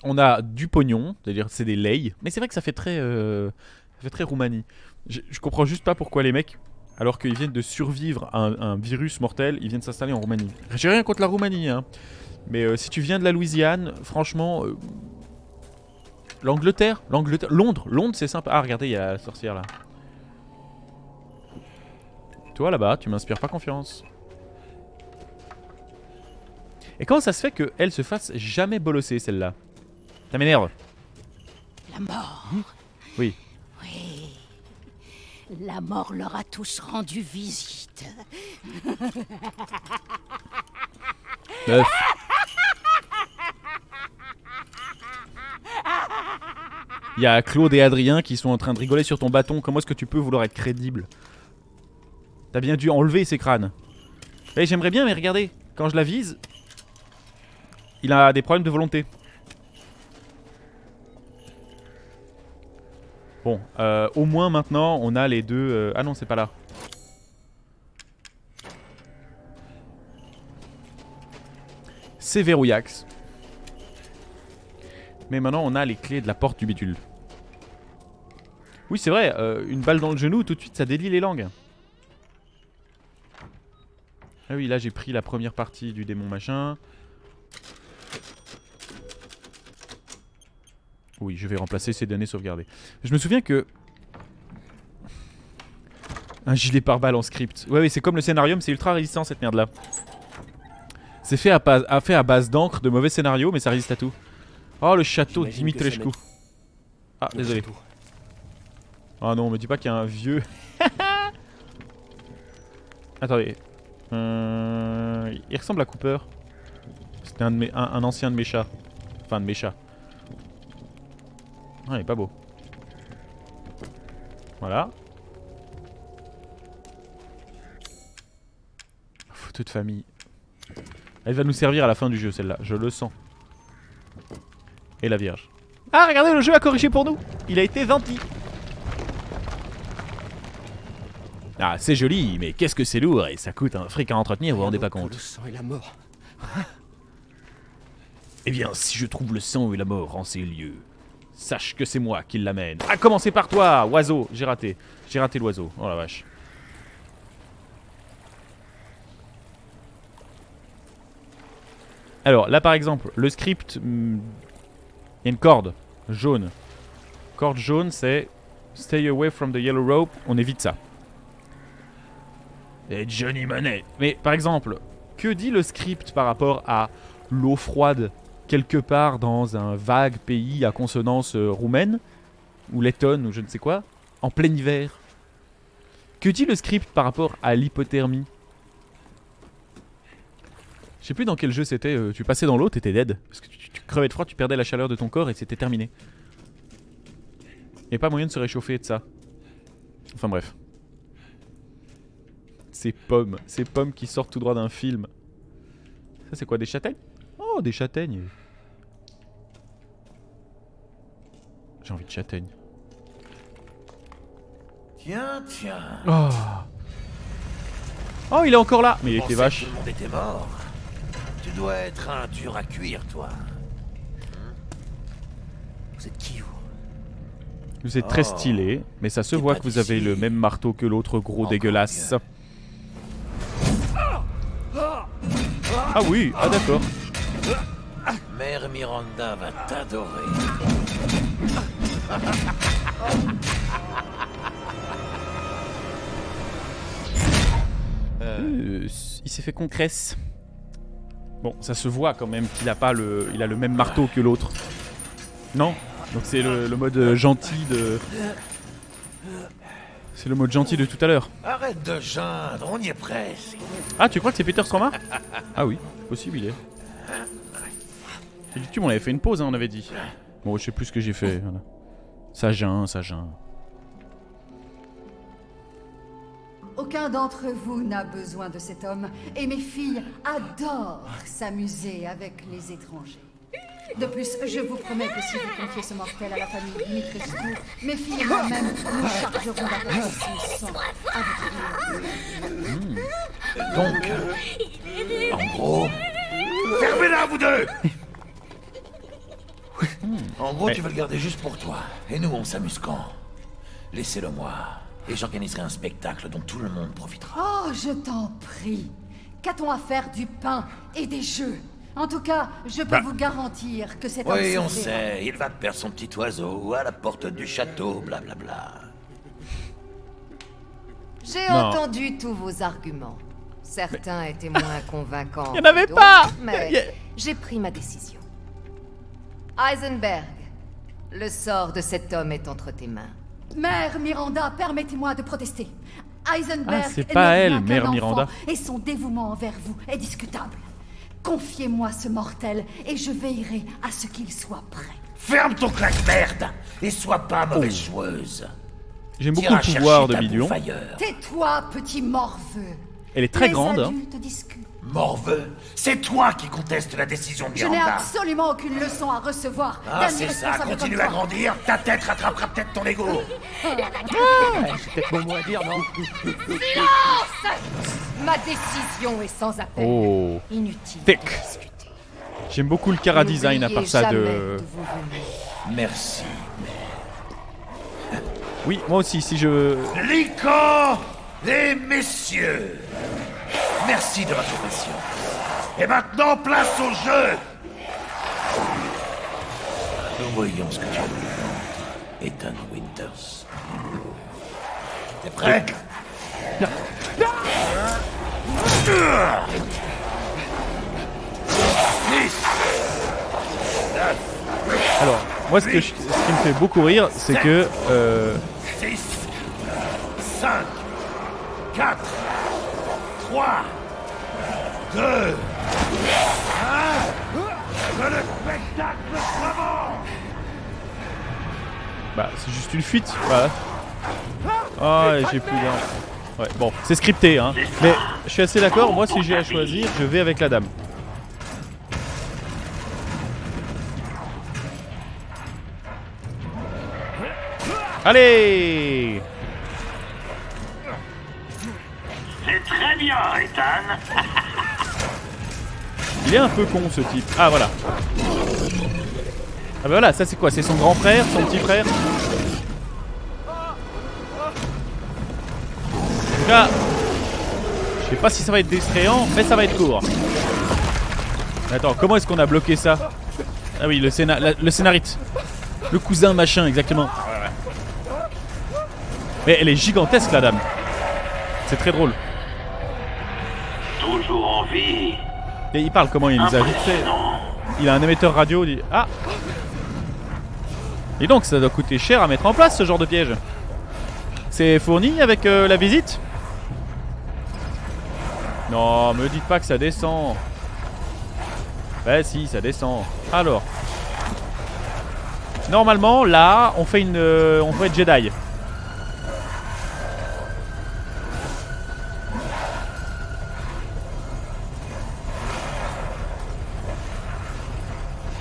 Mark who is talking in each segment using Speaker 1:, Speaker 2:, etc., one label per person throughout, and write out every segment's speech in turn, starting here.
Speaker 1: On a du pognon, c'est-à-dire c'est des leis. Mais c'est vrai que ça fait très Roumanie. Je comprends juste pas pourquoi les mecs, alors qu'ils viennent de survivre à un virus mortel, ils viennent s'installer en Roumanie. J'ai rien contre la Roumanie, hein. Mais si tu viens de la Louisiane, franchement... L'Angleterre, Londres c'est sympa. Ah regardez, il y a la sorcière là. Toi là-bas, tu m'inspires pas confiance. Et comment ça se fait qu'elle se fasse jamais bolosser celle-là? Ça m'énerve.
Speaker 2: La mort.
Speaker 1: Oui.
Speaker 2: Oui. La mort leur a tous rendu visite.
Speaker 1: Meuf. Il y a Claude et Adrien qui sont en train de rigoler sur ton bâton. Comment est-ce que tu peux vouloir être crédible? T'as bien dû enlever ces crânes. Eh, j'aimerais bien, mais regardez, quand je la vise, il a des problèmes de volonté. Bon, au moins maintenant, on a les deux... Ah non, c'est pas là. C'est verrouillax. Mais maintenant, on a les clés de la porte du bidule. Oui, c'est vrai, une balle dans le genou, tout de suite, ça délie les langues. Ah oui, là, j'ai pris la première partie du démon machin. Oui, je vais remplacer ces données sauvegardées. Je me souviens que... Un gilet pare-balles en script. Ouais, oui, c'est comme le scénarium, c'est ultra résistant cette merde-là. C'est fait à base d'encre, de mauvais scénarios, mais ça résiste à tout. Oh, le château Dimitrescu. Ah, désolé. Oh non, me dis pas qu'il y a un vieux... Attendez. Il ressemble à Cooper. C'était un ancien de mes chats. Enfin, de mes chats. Ah, il est pas beau. Voilà. Photo de famille. Elle va nous servir à la fin du jeu, celle-là. Je le sens. Et la Vierge. Ah, regardez, le jeu a corrigé pour nous. Il a été gentil. Ah, c'est joli, mais qu'est-ce que c'est lourd et ça coûte un fric à entretenir, vous vous rendez pas compte.
Speaker 3: Le sang et la mort.
Speaker 1: Eh bien, si je trouve le sang et la mort en ces lieux, sache que c'est moi qui l'amène. À commencer par toi, oiseau. J'ai raté. J'ai raté l'oiseau. Oh la vache. Alors, là par exemple, le script... Il y a une corde jaune. Corde jaune, c'est... Stay away from the yellow rope. On évite ça. Et Johnny Money. Mais par exemple, que dit le script par rapport à l'eau froide quelque part dans un vague pays à consonance roumaine ou lettonne ou je ne sais quoi en plein hiver? Que dit le script par rapport à l'hypothermie? Je sais plus dans quel jeu c'était, tu passais dans l'eau, t'étais dead. Parce que tu crevais de froid, tu perdais la chaleur de ton corps et c'était terminé. Et pas moyen de se réchauffer de ça. Enfin bref. Ces pommes qui sortent tout droit d'un film. Ça c'est quoi, des châtaignes? Oh, des châtaignes. J'ai envie de châtaigne.
Speaker 4: Tiens, tiens.
Speaker 1: Oh. Oh, il est encore là. Mais il était vache.
Speaker 4: Tout le monde était mort. Tu dois être un dur à cuire, toi. Vous êtes qui, vous?
Speaker 1: Vous êtes très stylé, mais ça se voit que vous avez le même marteau que l'autre gros dégueulasse. Ah oui, ah d'accord.
Speaker 4: Mère Miranda va t'adorer.
Speaker 1: Il s'est fait concrèce. Bon, ça se voit quand même qu'il a pas le, il a le même marteau que l'autre. Non? Donc c'est le mode gentil de... C'est le mode gentil de tout à l'heure.
Speaker 4: Arrête de geindre, on y est presque.
Speaker 1: Ah, tu crois que c'est Peter Stormare? Ah oui, possible il est. Et du coup, on avait fait une pause, hein, on avait dit. Bon, je sais plus ce que j'ai fait. Voilà. Ça geint, ça geint.
Speaker 5: Aucun d'entre vous n'a besoin de cet homme, et mes filles adorent s'amuser avec les étrangers. De plus, je vous promets que si vous confiez ce mortel à la famille Dimitrescu, mes filles et moi-même nous chargerons d'apporter son sang à votre vie.
Speaker 4: Donc, en gros, fermez-la, vous deux. En gros,
Speaker 1: Ouais.
Speaker 4: tu veux le garder juste pour toi. Et nous, on s'amuse quand? Laissez-le moi. Et j'organiserai un spectacle dont tout le monde profitera.
Speaker 5: Oh, je t'en prie. Qu'a-t-on à faire du pain et des jeux? En tout cas, je peux vous garantir que cet homme
Speaker 4: Oui, on
Speaker 5: souffrira.
Speaker 4: sait. Il va perdre son petit oiseau à la porte du château, blablabla.
Speaker 3: J'ai
Speaker 1: Non.
Speaker 3: entendu tous vos arguments. Certains étaient moins convaincants.
Speaker 1: Il y en avait
Speaker 3: que
Speaker 1: pas.
Speaker 3: d'autres, Mais
Speaker 1: Il y a-
Speaker 3: j'ai pris ma décision. Heisenberg, le sort de cet homme est entre tes mains.
Speaker 5: Mère Miranda, permettez-moi de protester. Heisenberg
Speaker 1: Ah, c'est
Speaker 5: n'est
Speaker 1: pas
Speaker 5: bien
Speaker 1: elle,
Speaker 5: qu'un
Speaker 1: Mère
Speaker 5: enfant,
Speaker 1: Miranda.
Speaker 5: Et son dévouement envers vous est discutable. Confiez-moi ce mortel et je veillerai à ce qu'il soit prêt.
Speaker 4: Ferme ton claque-merde et sois pas mauvaise joueuse.
Speaker 1: J'aime beaucoup
Speaker 4: T'iras
Speaker 1: le pouvoir
Speaker 4: chercher
Speaker 1: de
Speaker 4: ta
Speaker 1: Million.
Speaker 4: bouffe ailleurs.
Speaker 5: Tais-toi, petit morveux.
Speaker 1: Elle est très
Speaker 5: Les
Speaker 1: grande. Hein.
Speaker 5: adultes discutent.
Speaker 4: Morveux, c'est toi qui contestes la décision de
Speaker 5: Je n'ai
Speaker 4: Miranda.
Speaker 5: absolument aucune leçon à recevoir.
Speaker 4: Ah,
Speaker 5: d'un
Speaker 4: c'est ça,
Speaker 5: irresponsable
Speaker 4: continue
Speaker 5: comme
Speaker 4: à
Speaker 5: toi.
Speaker 4: grandir, ta tête rattrapera peut-être ton ego.
Speaker 6: C'est peut-être mon mot à dire, non?
Speaker 3: Ma décision est sans appel.
Speaker 1: Oh.
Speaker 3: Inutile
Speaker 1: Thick.
Speaker 3: de discuter.
Speaker 1: J'aime beaucoup le Cara design à part ça
Speaker 3: N'oubliez
Speaker 1: de.
Speaker 3: jamais d'où vous venez.
Speaker 4: Merci.
Speaker 1: Oui, moi aussi, si je.
Speaker 4: Lican et messieurs, merci de votre patience. Et maintenant, place au jeu. Nous voyons ce que tu représentes, Ethan Winters. T'es prêt?
Speaker 1: Alors, moi, ce qui me fait beaucoup rire, c'est que.
Speaker 4: 6, 5, 4, 3, 2, 1. Que le spectacle commence!
Speaker 1: Bah, c'est juste une fuite, voilà. Ah, et j'ai plus d'un. Ouais, bon, c'est scripté, hein. Mais je suis assez d'accord, moi, si j'ai à choisir, je vais avec la dame. Allez!
Speaker 7: C'est très bien, Ethan.
Speaker 1: Il est un peu con, ce type. Ah, voilà. Ah bah voilà, ça c'est quoi? C'est son grand frère, son petit frère? En tout cas, je sais pas si ça va être distrayant, mais ça va être court. Attends, comment est-ce qu'on a bloqué ça? Ah oui, le scénarite. Le cousin machin, exactement. Mais elle est gigantesque, la dame. C'est très drôle.
Speaker 7: Toujours en vie.
Speaker 1: Et il parle comment? Il nous a vite fait. Il a un émetteur radio. Il dit... Ah! Et donc, ça doit coûter cher à mettre en place ce genre de piège. C'est fourni avec la visite? Non, me dites pas que ça descend. Bah si, ça descend. Alors. Normalement, là, on fait une... on peut être Jedi.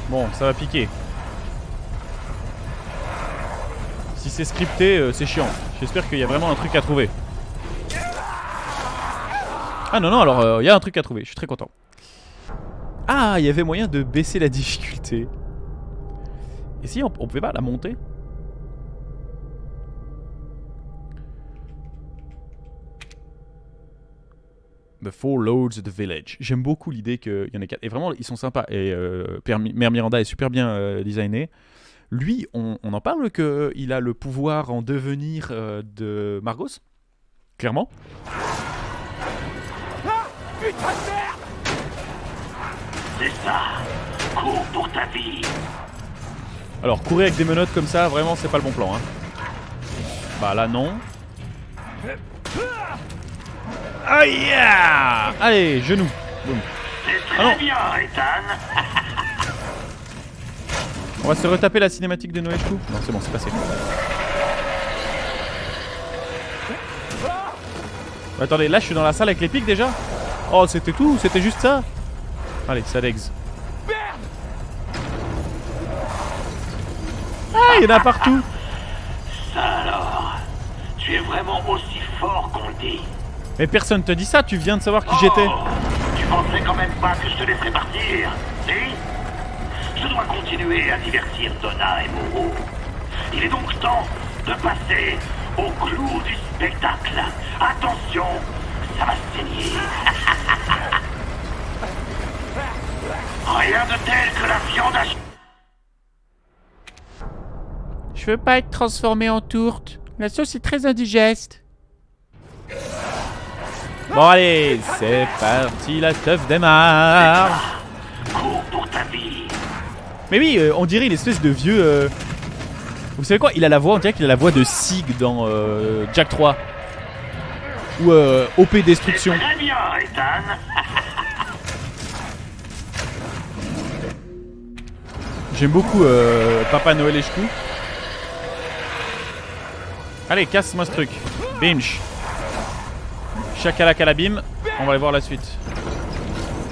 Speaker 1: Bon, ça va piquer. Si c'est scripté, c'est chiant. J'espère qu'il y a vraiment un truc à trouver. Ah non, non, alors il y a un truc à trouver. Je suis très content. Ah, il y avait moyen de baisser la difficulté. Et si on pouvait pas la monter? The Four Lords of the Village. J'aime beaucoup l'idée qu'il y en ait 4. Et vraiment, ils sont sympas. Et Mère Miranda est super bien designée. Lui, on en parle qu'il a le pouvoir en devenir de Margos? Clairement.
Speaker 7: Ah, putain de merde! C'est ça. Cours pour ta vie.
Speaker 1: Alors, courir avec des menottes comme ça, vraiment, c'est pas le bon plan. Hein. Bah là, non. Aïe! Allez, genou. Boum.
Speaker 7: C'est
Speaker 1: Ah non.
Speaker 7: très bien, Ethan.
Speaker 1: On va se retaper la cinématique de Noël Chou. Non, c'est bon, c'est passé. Attendez, là je suis dans la salle avec les pics déjà. Oh, c'était tout? C'était juste ça? Allez, ça d'ex. Ah, il y en a partout.
Speaker 7: Ça alors. Tu es vraiment aussi fort qu'on le dit.
Speaker 1: Mais personne te dit ça, tu viens de savoir qui j'étais.
Speaker 7: Oh, tu pensais quand même pas que je te laisserais partir, si? Je dois continuer à divertir Donna et Moreau. Il est donc temps de passer au clou du spectacle. Attention, ça va saigner. Rien de tel que la viande hachée.
Speaker 1: Je veux pas être transformé en tourte. La sauce est très indigeste. Bon allez, c'est parti, la teuf démarre.
Speaker 7: Cours pour ta vie.
Speaker 1: Mais oui, on dirait une espèce de vieux... Vous savez quoi? Il a la voix, on dirait qu'il a la voix de Sig dans Jack 3. Ou OP Destruction.
Speaker 7: Très bien, Ethan.
Speaker 1: J'aime beaucoup Papa Noël et Ch'kou. Allez, casse-moi ce truc. Binge. Chakalakala-bim. On va aller voir la suite.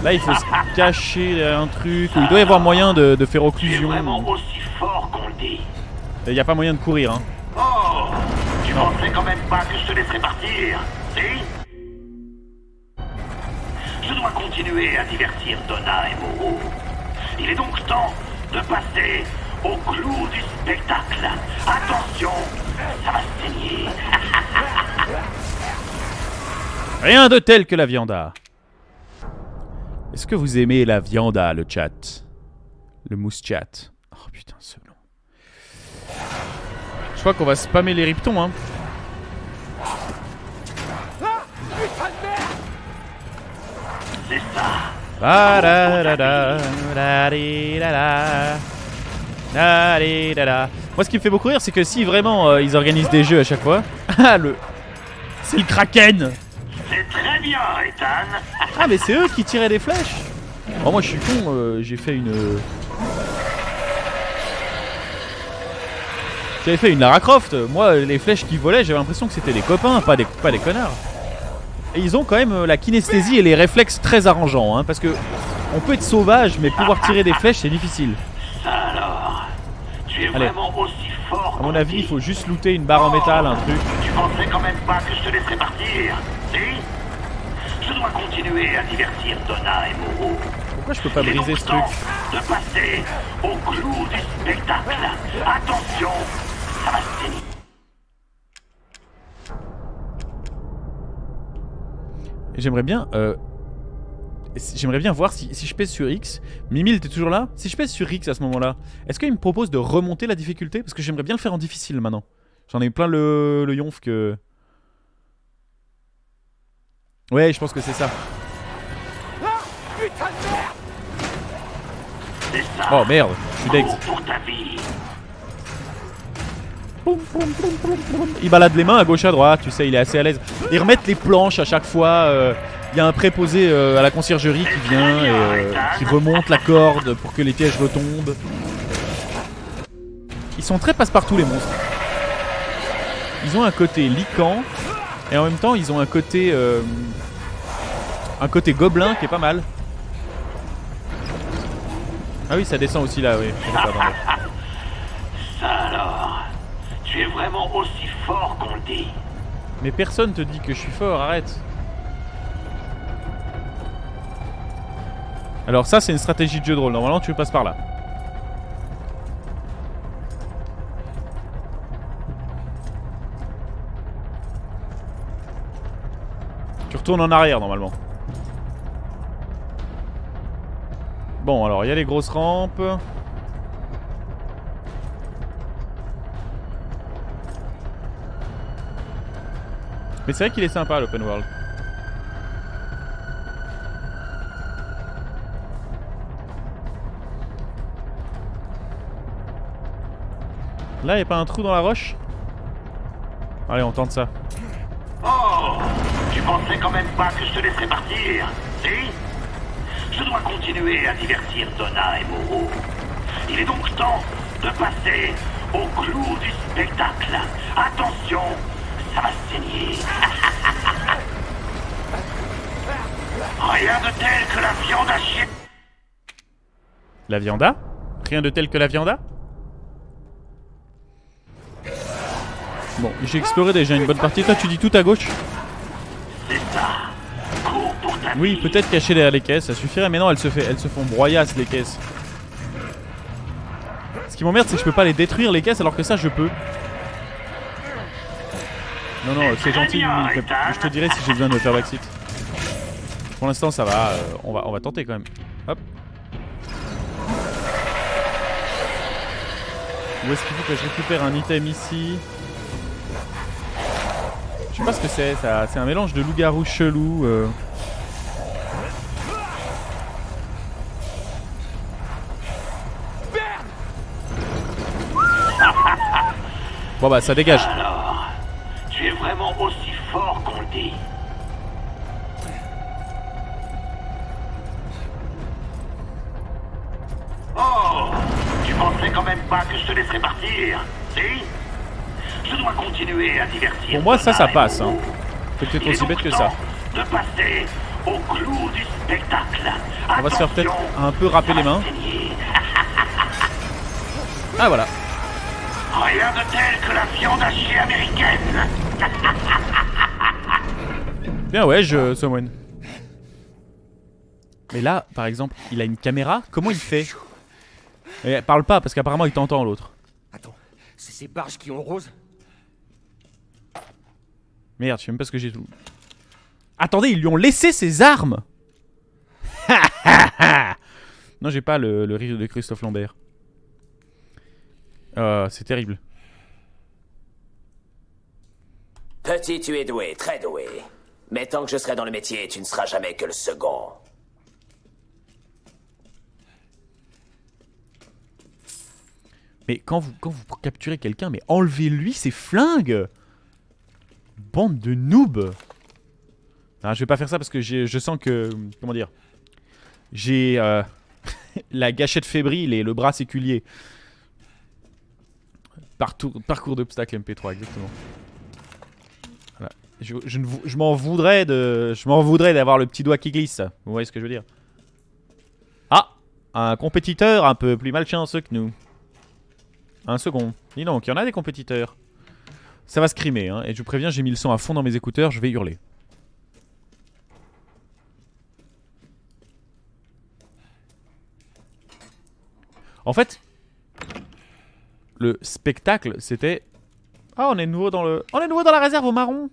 Speaker 1: Là, il faut se cacher un truc. Il doit y avoir moyen de faire occlusion.
Speaker 7: Vraiment aussi fort qu'on le dit.
Speaker 1: Il n'y a pas moyen de courir, hein.
Speaker 7: Oh, tu pensais quand même pas que je te laisserais partir, si? Je dois continuer à divertir Donna et Moreau. Il est donc temps de passer au clou du spectacle. Attention, ça va saigner.
Speaker 1: Rien de tel que la vianda. Est-ce que vous aimez la vianda, le chat? Le mousse chat. Oh putain, ce nom. Je crois qu'on va spammer les riptons, hein.
Speaker 7: C'est ça.
Speaker 1: Moi, ce qui me fait beaucoup rire, c'est que si vraiment ils organisent des jeux à chaque fois. Ah, c'est le Kraken.
Speaker 7: C'est très bien, Ethan.
Speaker 1: Ah, mais c'est eux qui tiraient des flèches. Oh, moi, je suis con. J'ai fait une. J'avais fait une Lara Croft. Moi, les flèches qui volaient, j'avais l'impression que c'était des copains, pas des connards. Et ils ont quand même la kinesthésie et les réflexes très arrangeants, hein, parce que on peut être sauvage, mais pouvoir tirer des flèches, c'est difficile.
Speaker 7: Alors, tu es
Speaker 1: Allez.
Speaker 7: vraiment aussi fort.
Speaker 1: À mon avis, il faut juste looter une barre en métal, un truc.
Speaker 7: Tu pensais quand même pas que je te laisserais partir, si? Je dois continuer à divertir Donna et Moreau.
Speaker 1: Pourquoi je peux pas
Speaker 7: Il est
Speaker 1: briser
Speaker 7: donc
Speaker 1: ce truc?
Speaker 7: temps de passer au clou du spectacle. Attention, ça va saigner.
Speaker 1: J'aimerais bien voir si je pèse sur X. Mimile, t'es toujours là? Si je pèse sur X à ce moment-là, est-ce qu'il me propose de remonter la difficulté? Parce que j'aimerais bien le faire en difficile maintenant. J'en ai plein le yonf que... Ouais, je pense que c'est ça.
Speaker 7: C'est ça.
Speaker 1: Oh merde, je suis dex.
Speaker 7: Cours pour ta vie.
Speaker 1: Il balade les mains à gauche à droite, tu sais, il est assez à l'aise. Ils remettent les planches à chaque fois. Il y a un préposé à la conciergerie qui vient et qui remonte la corde pour que les pièges retombent. Ils sont très passe-partout, les monstres. Ils ont un côté lican et en même temps ils ont un côté gobelin qui est pas mal. Ah oui, ça descend aussi là, oui.
Speaker 7: Ça alors, tu es vraiment aussi fort qu'on le dit.
Speaker 1: Mais personne te dit que je suis fort, arrête. Alors ça, c'est une stratégie de jeu de rôle. Normalement, tu passes par là. Tu retournes en arrière, normalement. Bon, alors, il y a les grosses rampes. Mais c'est vrai qu'il est sympa, l'open world. Là, y'a pas un trou dans la roche? Allez, on tente ça.
Speaker 7: Oh, tu pensais quand même pas que je te laisserais partir, si? Je dois continuer à divertir Donna et Moreau. Il est donc temps de passer au clou du spectacle. Attention, ça va saigner. Rien de tel que la viande hachée.
Speaker 1: La vianda? Rien de tel que la vianda? Bon, j'ai exploré déjà une bonne partie. Toi, tu dis tout à gauche?
Speaker 7: C'est ça. Cours pour ta
Speaker 1: Oui,
Speaker 7: vie.
Speaker 1: peut-être cacher derrière les caisses, ça suffirait. Mais non, elles se font broyasses, les caisses. Ce qui m'emmerde, c'est que je peux pas les détruire les caisses alors que ça je peux. Non, non, c'est gentil, mais je te dirai si j'ai besoin de me faire backseat. Pour l'instant, ça va, on va tenter quand même. Hop. Où est-ce qu'il faut que je récupère un item ici? Je sais pas ce que c'est, c'est un mélange de loup-garou chelou. Bon bah ça dégage.
Speaker 7: Alors, tu es vraiment aussi fort qu'on le dit. Oh, tu pensais quand même pas que je te laisserais partir, si? Je dois continuer à divertir.
Speaker 1: Pour moi ça passe, hein. C'est peut-être aussi bête que ça.
Speaker 7: De passer au clou du spectacle.
Speaker 1: On va se faire peut-être un peu râper les mains. Ah voilà.
Speaker 7: Rien de tel que la viande hachée américaine.
Speaker 1: Bien ouais, Someone. Mais là, par exemple, il a une caméra. Comment il fait? Et parle pas parce qu'apparemment il t'entend l'autre.
Speaker 6: Attends, c'est ces barges qui ont rose?
Speaker 1: Merde, je sais même pas ce que j'ai tout. Attendez, ils lui ont laissé ses armes. Non, j'ai pas le rire de Christophe Lambert. C'est terrible.
Speaker 8: Petit, tu es doué, très doué. Mais tant que je serai dans le métier, tu ne seras jamais que le second.
Speaker 1: Mais quand vous capturez quelqu'un, mais enlevez-lui ses flingues. Bande de noobs. Non, je vais pas faire ça parce que je sens que... Comment dire? J'ai la gâchette fébrile et le bras séculier. Parcours d'obstacles MP3, exactement. Voilà. Je m'en voudrais d'avoir le petit doigt qui glisse. Vous voyez ce que je veux dire? Ah, un compétiteur un peu plus malchanceux que nous. Un second. Dis donc, il y en a des compétiteurs. Ça va scrimer, hein. Et je vous préviens, j'ai mis le son à fond dans mes écouteurs, je vais hurler. En fait, le spectacle, c'était... Ah, on est de nouveau dans la réserve au marron.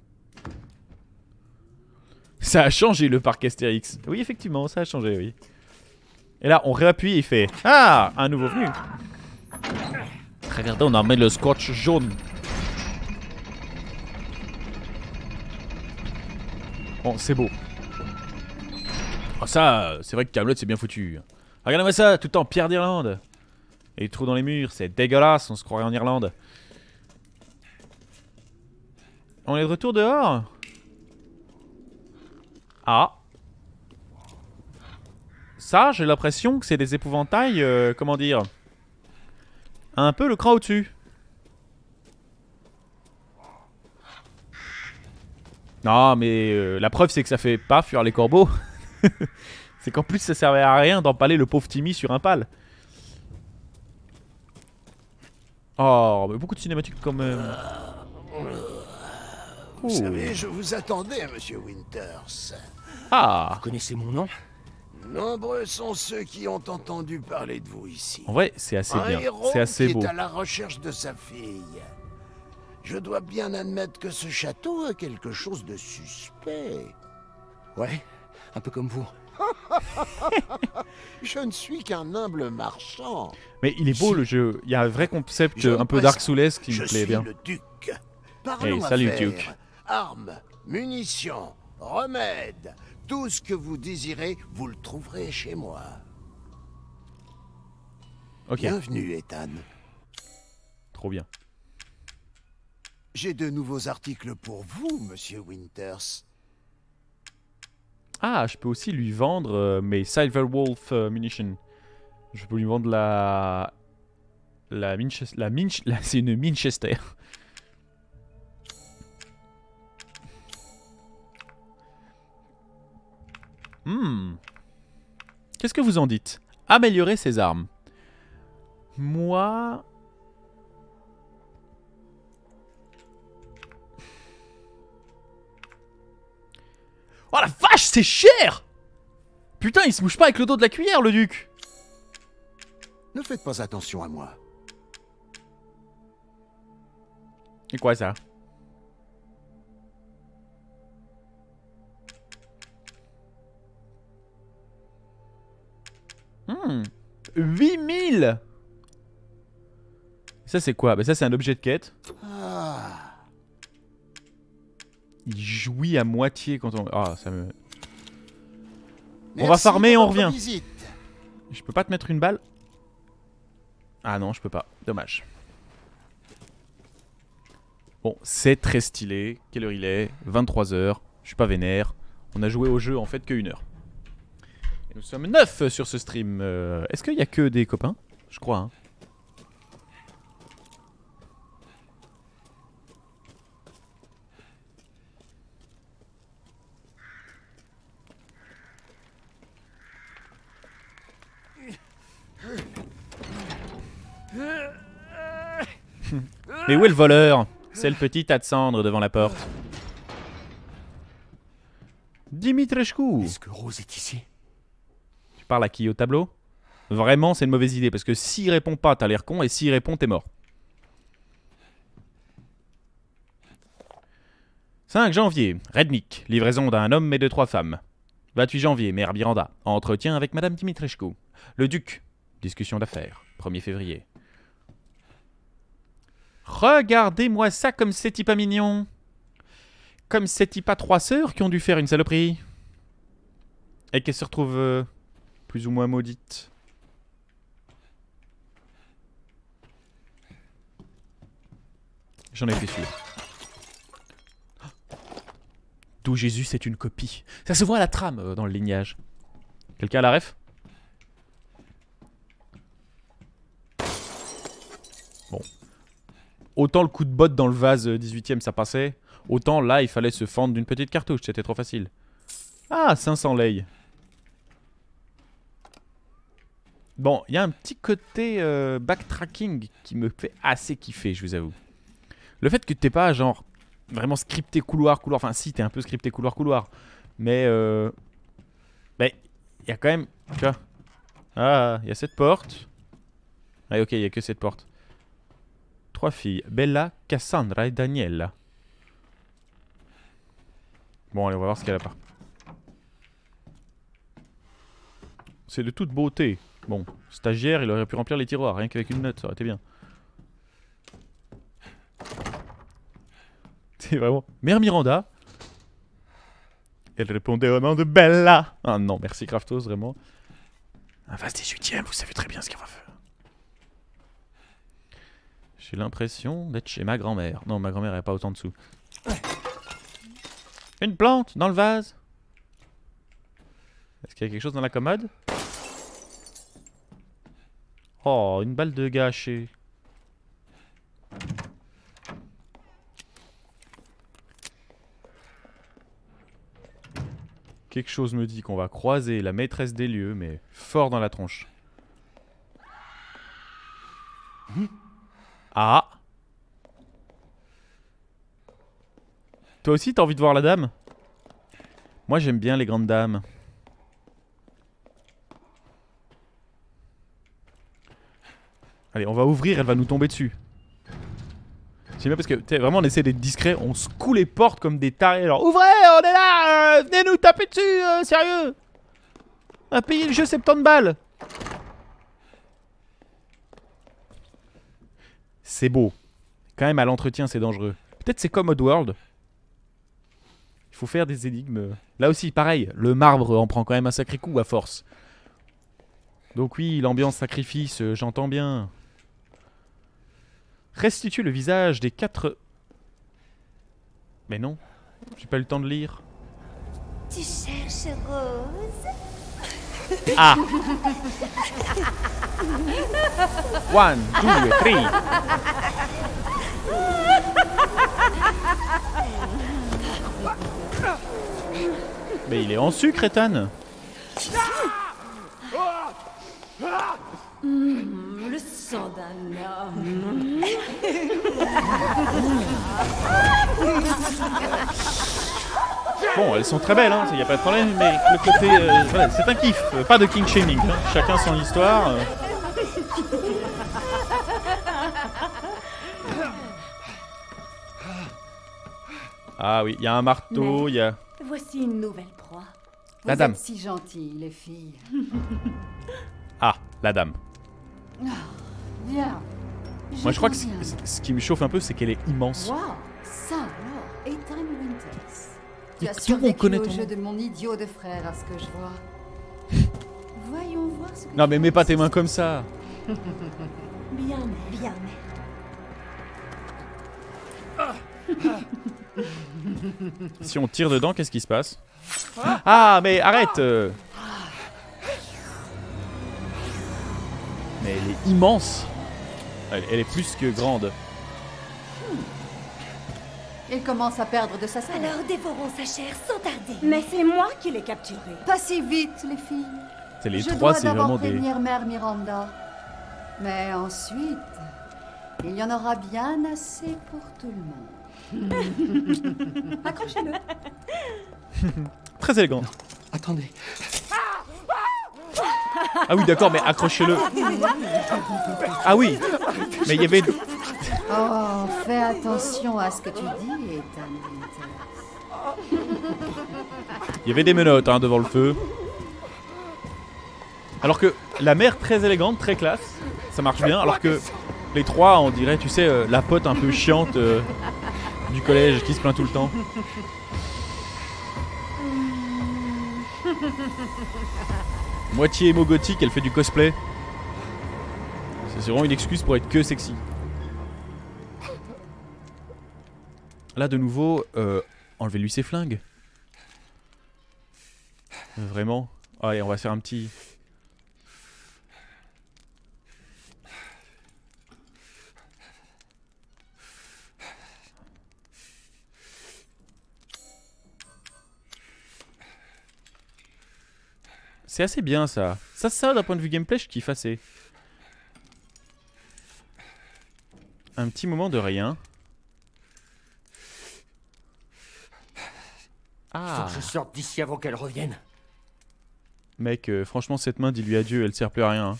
Speaker 1: Ça a changé le parc Astérix. Oui, effectivement, ça a changé, oui. Et là, on réappuie et il fait... Ah, un nouveau venu. Regardez, on a mis le scotch jaune. Bon, c'est beau. Oh, ça, c'est vrai que Kaamelott, c'est bien foutu. Regardez-moi ça, tout en pierre d'Irlande. Et des trous dans les murs, c'est dégueulasse, on se croirait en Irlande. On est de retour dehors? Ah. Ça, j'ai l'impression que c'est des épouvantails, comment dire, un peu le cran au-dessus. Non, mais la preuve, c'est que ça fait pas fuir les corbeaux. C'est qu'en plus, ça servait à rien d'empaler le pauvre Timmy sur un pal. Oh, mais beaucoup de cinématiques quand même.
Speaker 4: Vous savez, je vous attendais, monsieur Winters.
Speaker 1: Ah.
Speaker 6: Vous connaissez mon nom?
Speaker 4: Nombreux sont ceux qui ont entendu parler de vous ici.
Speaker 1: En vrai, c'est assez bien. C'est assez beau.
Speaker 4: Qui est à la recherche de sa fille. Je dois bien admettre que ce château a quelque chose de suspect.
Speaker 6: Ouais, un peu comme vous.
Speaker 4: Je ne suis qu'un humble marchand.
Speaker 1: Mais il est beau le jeu. Il y a un vrai concept un peu Dark Souls qui me plaît bien.
Speaker 4: Je suis le duc. Parlons
Speaker 1: salut
Speaker 4: affaires.
Speaker 1: Duke.
Speaker 4: Armes, munitions, remèdes, tout ce que vous désirez, vous le trouverez chez moi.
Speaker 1: Ok.
Speaker 4: Bienvenue, Ethan.
Speaker 1: Trop bien.
Speaker 4: J'ai de nouveaux articles pour vous, monsieur Winters.
Speaker 1: Ah, je peux aussi lui vendre mes Silverwolf munitions. Je peux lui vendre c'est une Winchester. Qu'est-ce que vous en dites? Améliorer ses armes. Moi... Oh la vache, c'est cher! Putain, il se mouche pas avec le dos de la cuillère, le duc!
Speaker 4: Ne faites pas attention à moi.
Speaker 1: C'est quoi ça? Hmm. 8000. Ça c'est quoi? Bah ça c'est un objet de quête. Il jouit à moitié quand on... Ah ça me... On va farmer et on revient. Je peux pas te mettre une balle? Ah non je peux pas, dommage. Bon c'est très stylé. Quelle heure il est? 23 h. Je suis pas vénère. On a joué au jeu en fait que 1 heure. Et nous sommes 9 sur ce stream. Est-ce qu'il y a que des copains? Je crois hein. Mais où est le voleur? C'est le petit tas de cendres devant la porte. Dimitrescu.
Speaker 6: Est-ce que Rose est ici?
Speaker 1: Tu parles à qui? Au tableau? Vraiment, c'est une mauvaise idée parce que s'il répond pas, t'as l'air con et s'il répond, t'es mort. 5 janvier, Redmik, livraison d'un homme et de 3 femmes. 28 janvier, Mère Miranda, entretien avec Madame Dimitrescu. Le duc, discussion d'affaires. 1er février. Regardez-moi ça comme c'est pas mignon. Comme c'est pas 3 sœurs qui ont dû faire une saloperie. Et qu'elles se retrouvent plus ou moins maudites. J'en étais sûr. D'où Jésus c'est une copie. Ça se voit à la trame dans le lignage. Quelqu'un a la ref? Bon. Autant le coup de botte dans le vase 18ème ça passait. Autant là il fallait se fendre d'une petite cartouche. C'était trop facile. Ah 500 lei. Bon il y a un petit côté backtracking qui me fait assez kiffer je vous avoue. Le fait que t'es pas genre vraiment scripté couloir. Enfin si t'es un peu scripté couloir. Mais il y a quand même. Tu vois. Ah il y a cette porte. Ah ok il y a que cette porte. 3 filles. Bella, Cassandra et Daniela. Bon allez on va voir ce qu'elle a pas. C'est de toute beauté. Bon, stagiaire il aurait pu remplir les tiroirs rien qu'avec une note ça aurait été bien. C'est vraiment... Mère Miranda. Elle répondait au nom de Bella. Ah non merci Craftos vraiment. Un vase 18ème vous savez très bien ce qu'elle va faire. J'ai l'impression d'être chez ma grand-mère. Non, ma grand-mère elle est pas autant dessous. Une plante dans le vase. Est-ce qu'il y a quelque chose dans la commode? Oh, une balle de gâchée. Quelque chose me dit qu'on va croiser la maîtresse des lieux, mais fort dans la tronche. Ah. Toi aussi t'as envie de voir la dame? Moi j'aime bien les grandes dames. Allez on va ouvrir, elle va nous tomber dessus. C'est bien parce que vraiment on essaie d'être discret, on secoue les portes comme des tarés. Alors ouvrez, on est là, venez nous taper dessus, sérieux. On a payé le jeu 70 balles. C'est beau. Quand même à l'entretien c'est dangereux. Peut-être c'est comme Oddworld. Il faut faire des énigmes. Là aussi pareil, le marbre en prend quand même un sacré coup à force. Donc oui, l'ambiance sacrifice, j'entends bien. Restitue le visage des 4... Mais non, j'ai pas eu le temps de lire.
Speaker 2: Tu cherches Rose?
Speaker 1: Ah 1, 2, 3. Mais il est en sucre, Ethan.
Speaker 5: Le sang d'un homme.
Speaker 1: Bon, elles sont très belles, hein, y a pas de problème, mais le côté... voilà, c'est un kiff, pas de king shaming, hein. Chacun son histoire. Ah oui, il y a un marteau, il y a...
Speaker 2: Voici une nouvelle proie.
Speaker 5: Vous
Speaker 1: La dame.
Speaker 5: êtes si gentilles, les filles.
Speaker 1: Ah, la dame.
Speaker 5: Bien.
Speaker 1: Moi je crois que
Speaker 5: conviens.
Speaker 1: ce qui me chauffe un peu, c'est qu'elle est immense.
Speaker 5: Wow, ça alors, Ethan Winters. Tu
Speaker 1: Mais
Speaker 5: as
Speaker 1: comment on
Speaker 5: survécu
Speaker 1: connaît
Speaker 5: au
Speaker 1: ton
Speaker 5: jeu
Speaker 1: nom
Speaker 5: de mon idiot de frère, à ce que je vois. Voyons voir ce que
Speaker 1: Non
Speaker 5: tu
Speaker 1: mais mets
Speaker 5: penses.
Speaker 1: pas tes mains comme ça.
Speaker 2: Bien, bien.
Speaker 1: Si on tire dedans, qu'est-ce qui se passe? Ah mais arrête Mais elle est immense. Elle est plus que grande.
Speaker 5: Il commence à perdre de sa saveur.
Speaker 2: Alors dévorons sa chair sans tarder. Mais c'est moi qui l'ai capturé.
Speaker 5: Pas si vite, les filles.
Speaker 1: C'est les
Speaker 5: Je
Speaker 1: trois,
Speaker 5: dois
Speaker 1: c'est
Speaker 5: d'abord
Speaker 1: vraiment des...
Speaker 5: prévenir Mère Miranda. Mais ensuite, il y en aura bien assez pour tout le monde. Accrochez-le.
Speaker 1: Très élégant.
Speaker 6: Attendez.
Speaker 1: Ah oui d'accord, mais accrochez-le. Ah oui. Mais il y avait...
Speaker 5: Oh, fais attention à ce que tu dis, Ethan Winters.
Speaker 1: Il y avait des menottes hein, devant le feu. Alors que la mère très élégante, très classe, ça marche bien. Alors que les trois, on dirait, tu sais, la pote un peu chiante du collège qui se plaint tout le temps. Moitié émo gothique, elle fait du cosplay. C'est vraiment une excuse pour être que sexy. Là de nouveau, enlevez-lui ses flingues. Vraiment. Allez, on va faire un petit... C'est assez bien ça. Ça d'un point de vue gameplay, je kiffe assez. Un petit moment de rien. Ah.
Speaker 6: Faut que je sorte d'ici avant qu'elle revienne.
Speaker 1: Mec, franchement, cette main, dis-lui adieu, elle sert plus à rien. Hein.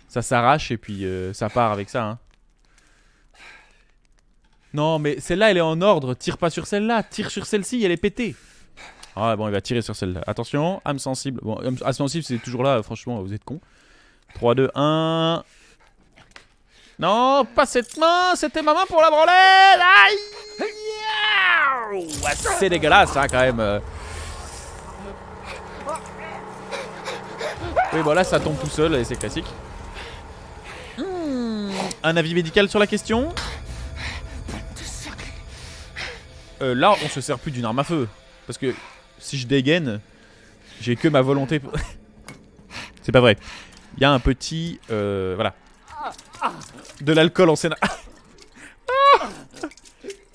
Speaker 1: Ça s'arrache et puis ça part avec ça. Hein. Non, mais celle-là, elle est en ordre. Tire pas sur celle-là, tire sur celle-ci, elle est pétée. Ah bon, il va tirer sur celle-là. Attention, âme sensible. Bon, âme sensible, c'est toujours là, franchement, vous êtes cons. 3, 2, 1. Non, pas cette main, c'était ma main pour la branlette. Aïe. Ouais, c'est dégueulasse, hein, quand même. Oui, bon, là, ça tombe tout seul et c'est classique. Un avis médical sur la question? Là, on se sert plus d'une arme à feu. Parce que si je dégaine, j'ai que ma volonté. C'est pas vrai. Il y a un petit... voilà. De l'alcool en scène.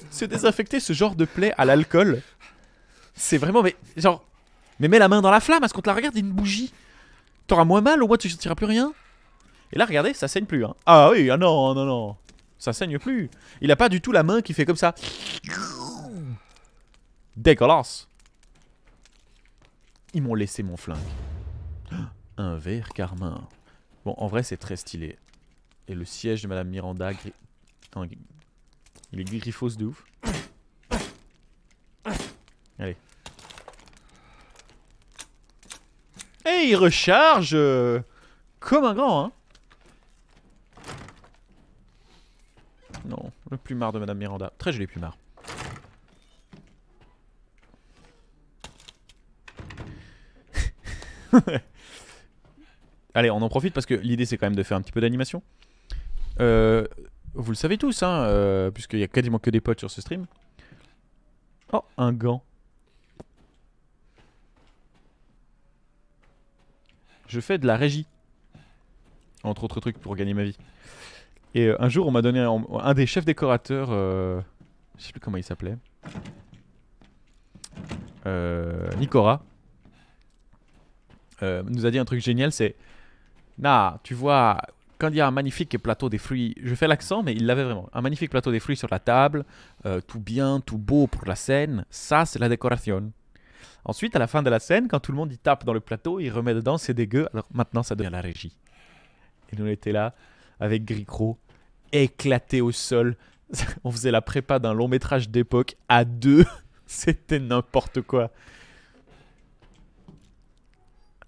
Speaker 1: Se désinfecter ce genre de plaie à l'alcool, c'est vraiment... Mais genre... Mais mets la main dans la flamme, parce qu'on te la regarde, une bougie. T'auras moins mal, au moins tu ne sentiras plus rien. Et là, regardez, ça saigne plus. Hein. Ah oui, ah non, non, non. Ça saigne plus. Il a pas du tout la main qui fait comme ça. Dégueulasse. Ils m'ont laissé mon flingue. Un verre carmin. Bon, en vrai, c'est très stylé. Et le siège de Madame Miranda... Non, il est griffos de ouf. Allez. Et il recharge comme un grand, hein. Non, le plumard de Madame Miranda. Très joli plumard. Allez, on en profite parce que l'idée c'est quand même de faire un petit peu d'animation. Vous le savez tous, hein, puisqu'il y a quasiment que des potes sur ce stream. Oh, un gant. Je fais de la régie. Entre autres trucs pour gagner ma vie. Et un jour, on m'a donné un des chefs décorateurs, je sais plus comment il s'appelait. Nicora. Nous a dit un truc génial, c'est... Nah, tu vois, quand il y a un magnifique plateau des fruits... Je fais l'accent, mais il l'avait vraiment. Un magnifique plateau des fruits sur la table, tout bien, tout beau pour la scène. Ça, c'est la décoration. Ensuite, à la fin de la scène, quand tout le monde y tape dans le plateau, il remet dedans, c'est dégueu. Alors maintenant, ça devient la régie. Et nous, on était là, avec Gricro, éclaté au sol. On faisait la prépa d'un long métrage d'époque à deux. C'était n'importe quoi.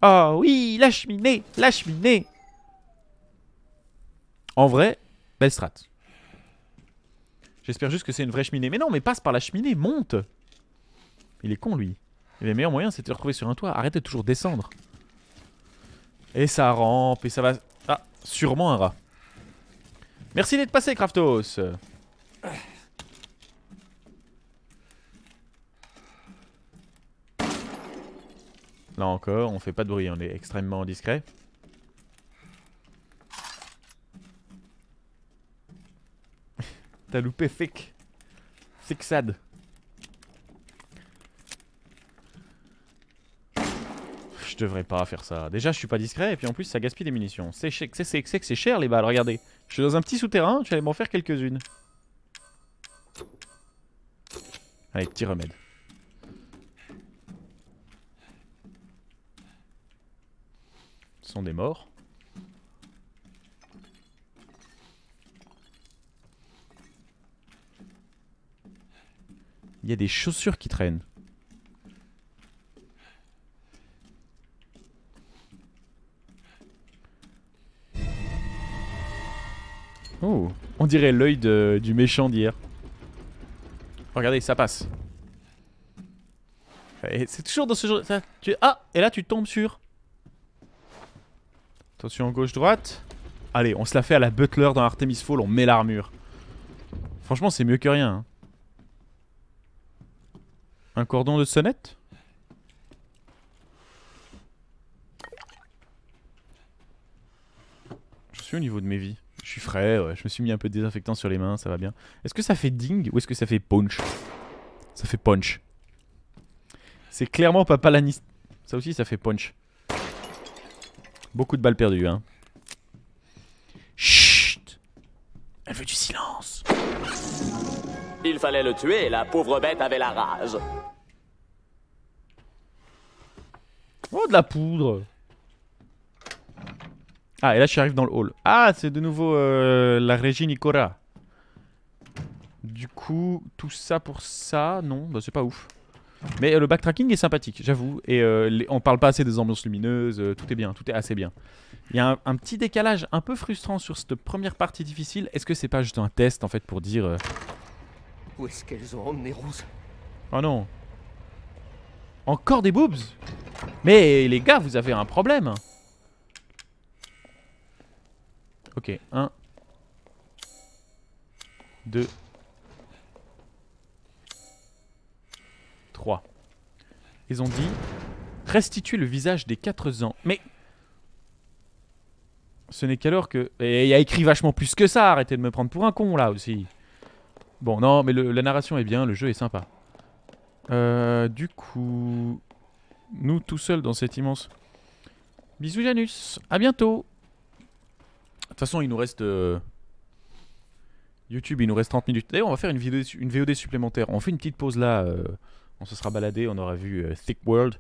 Speaker 1: Oh oui, la cheminée, la cheminée. En vrai, belle strat. J'espère juste que c'est une vraie cheminée. Mais non, mais passe par la cheminée, monte. Il est con, lui. Et le meilleur moyen, c'est de le retrouver sur un toit. Arrête de toujours descendre. Et ça rampe, et ça va... Ah, sûrement un rat. Merci d'être passé, Kraftos. Là encore, on fait pas de bruit, on est extrêmement discret. T'as loupé Thick. Thicksad. Je devrais pas faire ça. Déjà, je suis pas discret, et puis en plus, ça gaspille des munitions. C'est que c'est cher, les balles, regardez. Je suis dans un petit souterrain, je vais m'en faire quelques-unes. Allez, petit remède. Ce sont des morts. Il y a des chaussures qui traînent. Oh, on dirait l'œil du méchant d'hier. Regardez, ça passe. C'est toujours dans ce genre... Ah, et là tu tombes sur... Attention gauche-droite. Allez, on se la fait à la Butler dans Artemis Fall, on met l'armure. Franchement, c'est mieux que rien. Hein. Un cordon de sonnette? Je suis au niveau de mes vies. Je suis frais, ouais. Je me suis mis un peu de désinfectant sur les mains, ça va bien. Est-ce que ça fait ding ou est-ce que ça fait punch? Ça fait punch. C'est clairement pas Palanis. Ça aussi, ça fait punch. Beaucoup de balles perdues, hein. Chut! Elle veut du silence.
Speaker 8: Il fallait le tuer, la pauvre bête avait la rage.
Speaker 1: Oh, de la poudre. Ah, et là, je arrive dans le hall. Ah, c'est de nouveau la régie Nicora. Du coup, tout ça pour ça, non, bah, c'est pas ouf. Mais le backtracking est sympathique, j'avoue. Et on parle pas assez des ambiances lumineuses, tout est bien, tout est assez bien. Il y a un petit décalage un peu frustrant sur cette première partie difficile. Est-ce que c'est pas juste un test, en fait, pour dire...
Speaker 6: Où est-ce qu'elles ont emmené Rose?
Speaker 1: Oh non. Encore des boobs? Mais les gars, vous avez un problème. Ok, 1 2 3. Ils ont dit restituer le visage des 4 ans. Mais ce n'est qu'alors que... Et il y a écrit vachement plus que ça. Arrêtez de me prendre pour un con là aussi. Bon, non, mais la narration est bien, le jeu est sympa. Du coup... Nous tout seuls dans cet immense... Bisous Janus, à bientôt. De toute façon, il nous reste... YouTube, il nous reste 30 minutes. D'ailleurs, on va faire une VOD supplémentaire. On fait une petite pause là. On se sera baladé, on aura vu Thick World.